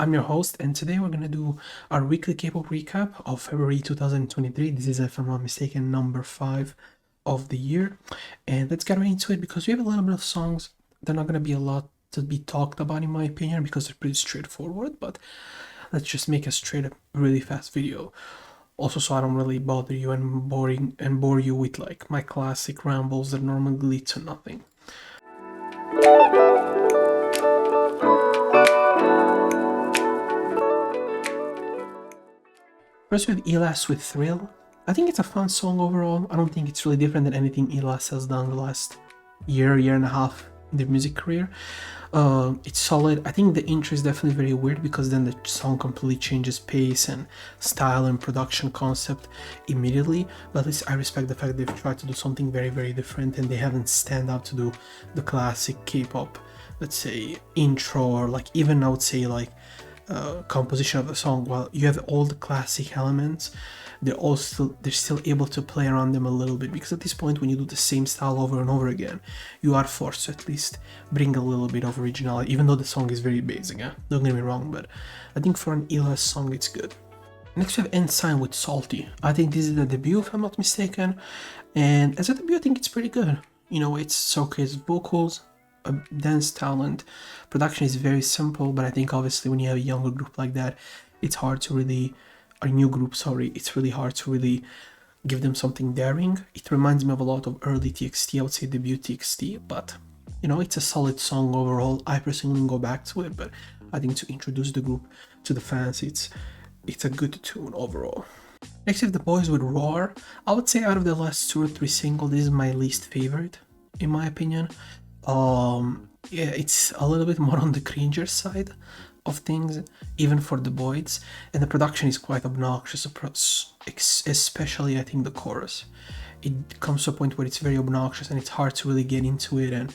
I'm your host, and today we're gonna do our weekly K-pop recap of February 2023. This is, if I'm not mistaken, number 5 of the year. And let's get right into it because we have a little bit of songs. They're not gonna be a lot to be talked about in my opinion because they're pretty straightforward, but let's just make a straight up really fast video. Also, so I don't really bother you and bore you with like my classic rambles that normally lead to nothing. First with Elas with Thrill. I think it's a fun song overall. I don't think it's really different than anything Elas has done the last year and a half in their music career. It's solid. I think the intro is definitely very weird because then the song completely changes pace and style and production concept immediately. But at least I respect the fact they've tried to do something very, very different and they haven't stand out to do the classic K-pop, let's say, intro or like even I would say like composition of the song. While you have all the classic elements, they're still able to play around them a little bit, because at this point when you do the same style over and over again, you are forced to at least bring a little bit of originality, even though the song is very basic. Don't get me wrong, but I think for an Elas song it's good. Next we have Ensign with Salty. I think this is the debut if I'm not mistaken, and as a debut I think it's pretty good. You know, it's showcase vocals, a dance talent, production is very simple, but I think obviously when you have a younger group like that, it's hard to really, a new group, sorry, it's really hard to really give them something daring. It reminds me of a lot of early TXT, I would say debut TXT, but you know, it's a solid song overall. I personally wouldn't go back to it, but I think to introduce the group to the fans, it's a good tune overall. Next we have The Boys with Roar. I would say out of the last 2 or 3 singles, this is my least favorite, in my opinion. Yeah, it's a little bit more on the cringer side of things, even for the boys, and the production is quite obnoxious, especially I think the chorus. It comes to a point where it's very obnoxious and it's hard to really get into it and,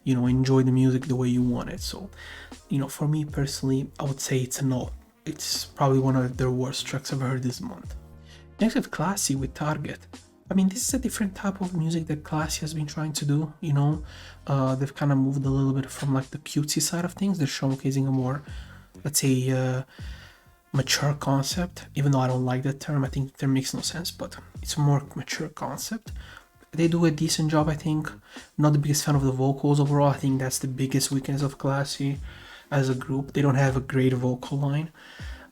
you know, enjoy the music the way you want it. So, you know, for me personally, I would say it's a no. It's probably one of their worst tracks I've heard this month. Next we have Classy with Target. I mean, this is a different type of music that Classy has been trying to do, you know. They've kind of moved a little bit from like the cutesy side of things. They're showcasing a more, let's say, mature concept, even though I don't like that term. I think that makes no sense, but it's a more mature concept. They do a decent job, I think. Not the biggest fan of the vocals overall. I think that's the biggest weakness of Classy as a group. They don't have a great vocal line.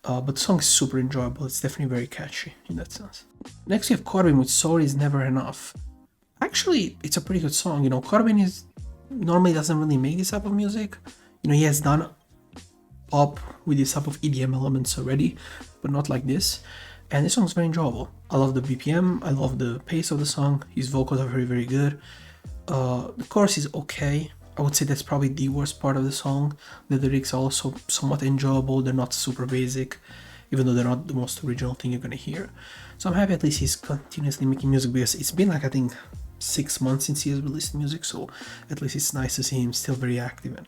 But the song is super enjoyable. It's definitely very catchy in that sense. Next we have Corbin with Sorry Is Never Enough. Actually, it's a pretty good song. You know, Corbin is normally doesn't really make this type of music. You know, he has done pop with this type of EDM elements already, but not like this. And this song is very enjoyable. I love the BPM. I love the pace of the song. His vocals are very, very good. The chorus is okay. I would say that's probably the worst part of the song. The lyrics are also somewhat enjoyable. They're not super basic, even though they're not the most original thing you're gonna hear. So I'm happy at least he's continuously making music, because it's been like I think 6 months since he has released music, so at least it's nice to see him still very active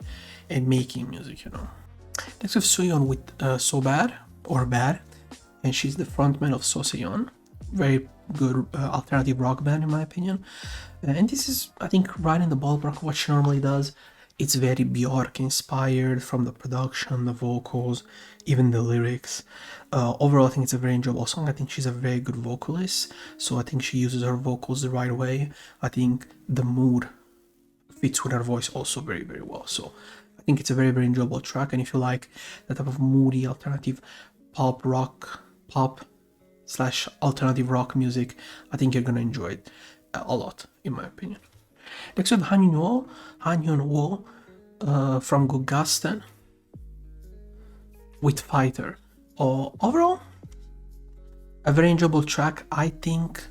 and making music, you know. Next we have Suyeon with So Bad or Bad, and she's the frontman of Soseon. Very good alternative rock band in my opinion. And this is, I think, right in the ballpark of what she normally does. It's very Björk inspired from the production, the vocals, even the lyrics. Overall, I think it's a very enjoyable song. I think she's a very good vocalist, so I think she uses her vocals the right way. I think the mood fits with her voice also very, very well. So I think it's a very, very enjoyable track. And if you like that type of moody alternative pop / alternative rock music, I think you're gonna enjoy it a lot, in my opinion. Next we have Han Hyun-woo from Gugastan with Fighter. Overall, a very enjoyable track. I think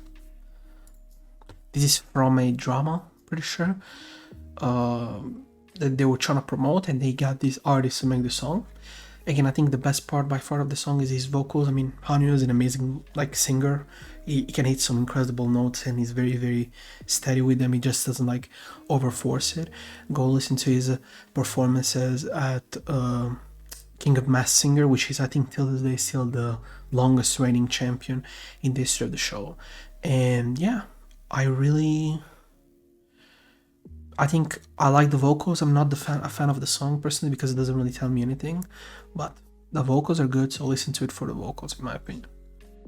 this is from a drama, pretty sure, that they were trying to promote, and they got these artists to make the song. Again, I think the best part by far of the song is his vocals. I mean, Hanyu is an amazing like singer. He can hit some incredible notes, and he's very, very steady with them. He just doesn't like overforce it. Go listen to his performances at King of Masked Singer, which is, I think, till this day still the longest reigning champion in the history of the show. And yeah, I think I like the vocals. I'm not a fan of the song personally because it doesn't really tell me anything, but The vocals are good, so listen to it for the vocals, in my opinion.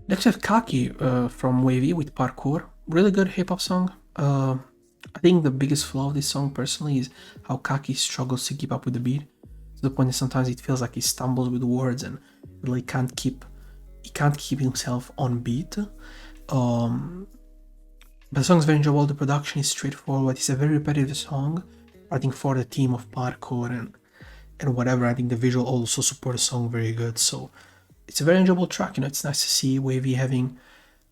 Next we have Kaki from Wavy with Parkour. Really good hip-hop song. I think the biggest flaw of this song personally is how Kaki struggles to keep up with the beat, to the point that sometimes it feels like he stumbles with words and really can't keep himself on beat. But the song is very enjoyable. The production is straightforward. It's a very repetitive song. I think for the theme of Parkour and whatever, I think the visual also support the song very good. So it's a very enjoyable track. It's nice to see Wavy having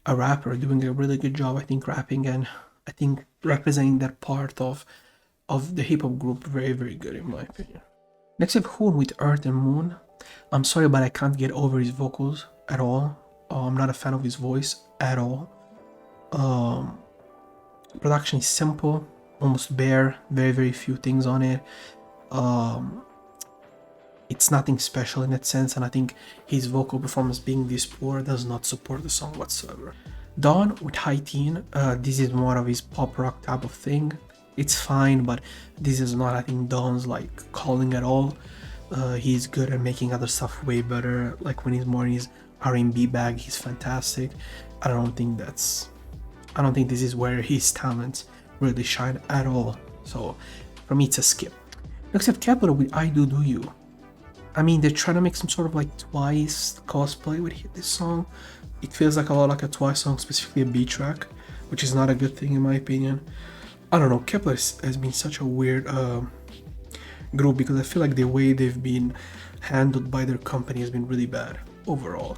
a rapper doing a really good job, I think, rapping, and I think representing that part of the hip-hop group very, very good, in my opinion. Next we have Hoon with Earth and Moon. I'm sorry, but I can't get over his vocals at all. I'm not a fan of his voice at all. Production is simple, almost bare, very, very few things on it. It's nothing special in that sense, and I think his vocal performance being this poor does not support the song whatsoever. Dawn with High Teen, this is more of his pop rock type of thing. It's fine, but this is not, I think, Dawn's like calling at all. He's good at making other stuff way better, like when he's more in his R&B bag, he's fantastic. I don't think this is where his talents really shine at all. So for me, it's a skip. Next we have Kpop with I Do You. I mean, they're trying to make some sort of like Twice cosplay with this song. It feels like a lot like a Twice song, specifically a B track, which is not a good thing in my opinion. I don't know, Kpop has been such a weird group, because I feel like the way they've been handled by their company has been really bad overall.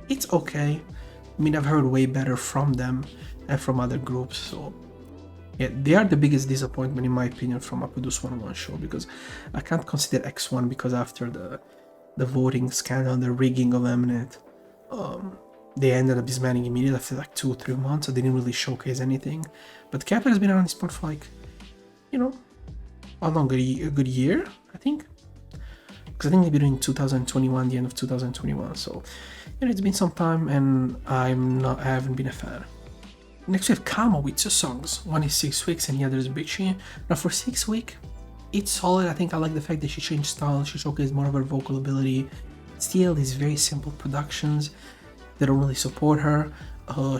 It's okay. I mean, I've heard way better from them and from other groups, so yeah, they are the biggest disappointment in my opinion from a Produce 101 show, because I can't consider X1 because after the voting scandal, the rigging of Mnet, they ended up disbanding immediately after like 2-3 months, so they didn't really showcase anything. But Kepler has been around this point for like, how long? A good year, I think? Because I think they've been in 2021, the end of 2021, so it's been some time and I haven't been a fan. Next we have Kamo with 2 songs. One is 6 Weeks and the other is Bitchy. Now for 6 Weeks, it's solid. I think I like the fact that she changed style, she showcased more of her vocal ability. Still, these very simple productions that don't really support her.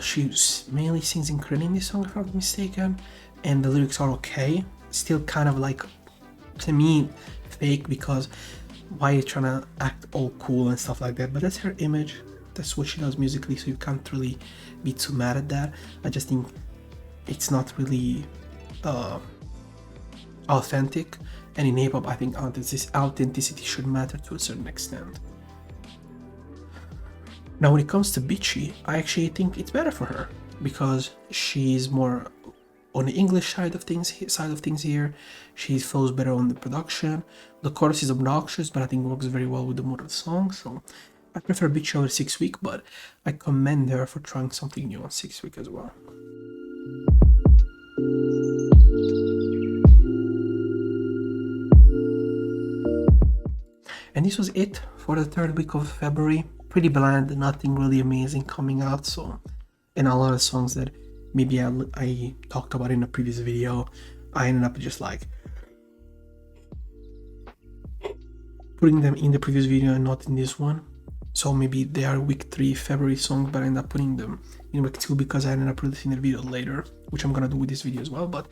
She mainly sings in Korean in this song, if I'm not mistaken, and the lyrics are okay. Still kind of like, to me, fake, because why are you trying to act all cool and stuff like that? But that's her image. That's what she does musically, so you can't really be too mad at that. I just think it's not really authentic, and in hip-hop I think authenticity should matter to a certain extent. Now when it comes to Bitchy, I actually think it's better for her, because she's more on the English side of things here. She flows better on the production. The chorus is obnoxious, but I think works very well with the mood of the song, so I prefer Bitchy over 6 Weeks, but I commend her for trying something new on 6 Weeks as well. And this was it for the 3rd week of February. Pretty bland, nothing really amazing coming out, so, and a lot of songs that maybe I talked about in a previous video, I ended up just like putting them in the previous video and not in this one. So maybe they are week 3 February songs, but I end up putting them in week 2 because I ended up releasing the video later, which I'm gonna do with this video as well. But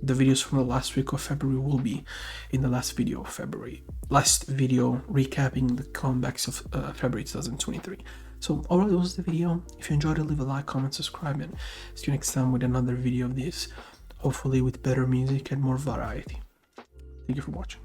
the videos from the last week of February will be in the last video of February. Last video recapping the comebacks of February 2023. So overall, it was the video. If you enjoyed it, leave a like, comment, subscribe, and see you next time with another video of this, hopefully with better music and more variety. Thank you for watching.